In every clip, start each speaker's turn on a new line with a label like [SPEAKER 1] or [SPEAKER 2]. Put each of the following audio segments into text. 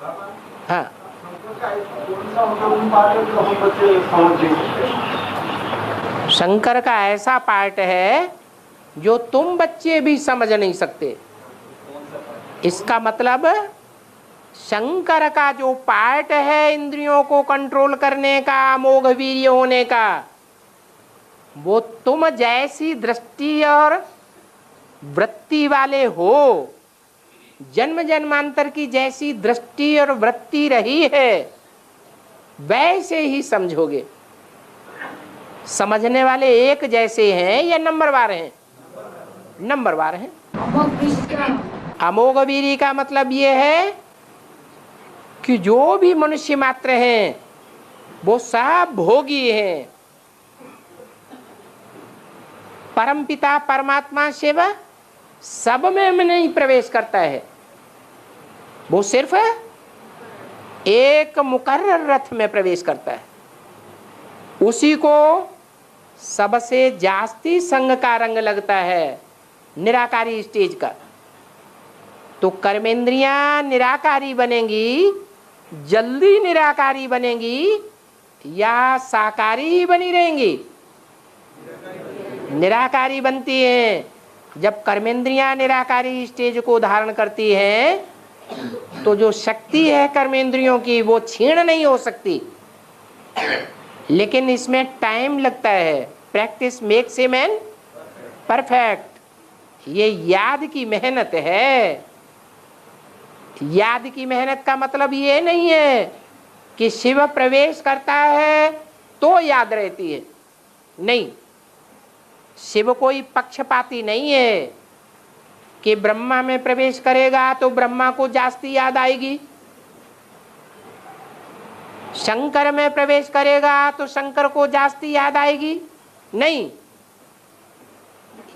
[SPEAKER 1] हाँ, शंकर का ऐसा पार्ट है जो तुम बच्चे भी समझ नहीं सकते। इसका मतलब शंकर का जो पार्ट है इंद्रियों को कंट्रोल करने का, अमोघ वीर्य होने का, वो तुम जैसी दृष्टि और वृत्ति वाले हो, जन्म जन्मांतर की जैसी दृष्टि और वृत्ति रही है वैसे ही समझोगे। समझने वाले एक जैसे हैं या नंबरवार हैं? नंबरवार हैं। अमोघ वीर्य का मतलब ये है कि जो भी मनुष्य मात्र हैं वो सब भोगी हैं। परमपिता परमात्मा शिव सब में नहीं प्रवेश करता है, वो सिर्फ एक मुकर्रर रथ में प्रवेश करता है। उसी को सबसे जास्ती संग का रंग लगता है, निराकारी स्टेज का। तो कर्मेंद्रियां निराकारी बनेंगी, जल्दी निराकारी बनेंगी या साकारी ही बनी रहेंगी? निराकारी बनती हैं। जब कर्मेंद्रियां निराकारी स्टेज को धारण करती हैं तो जो शक्ति है कर्मेंद्रियों की वो क्षीण नहीं हो सकती, लेकिन इसमें टाइम लगता है। Practice makes a man perfect. ये याद की मेहनत है। याद की मेहनत का मतलब ये नहीं है कि शिव प्रवेश करता है तो याद रहती है, नहीं। शिव कोई पक्षपाती नहीं है कि ब्रह्मा में प्रवेश करेगा तो ब्रह्मा को जास्ती याद आएगी, शंकर में प्रवेश करेगा तो शंकर को जास्ती याद आएगी, नहीं।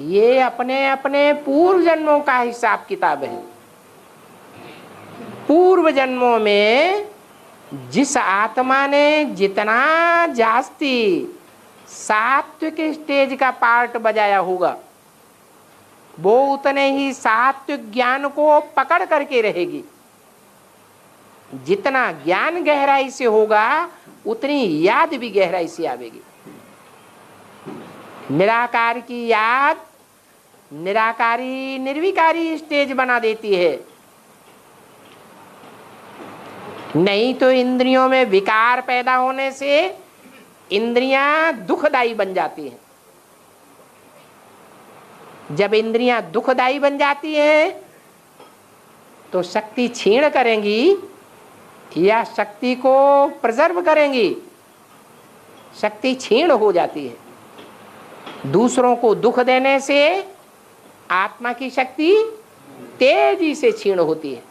[SPEAKER 1] ये अपने अपने पूर्व जन्मों का हिसाब किताब है। पूर्व जन्मों में जिस आत्मा ने जितना जास्ती सात्विक स्टेज का पार्ट बजाया होगा वो उतने ही सात्विक ज्ञान को पकड़ करके रहेगी। जितना ज्ञान गहराई से होगा उतनी याद भी गहराई से आवेगी। निराकार की याद निराकारी निर्विकारी स्टेज बना देती है। नहीं तो इंद्रियों में विकार पैदा होने से इंद्रियां दुखदायी बन जाती हैं। जब इंद्रियां दुखदायी बन जाती हैं तो शक्ति क्षीण करेंगी या शक्ति को प्रिजर्व करेंगी? शक्ति क्षीण हो जाती है। दूसरों को दुख देने से आत्मा की शक्ति तेजी से क्षीण होती है।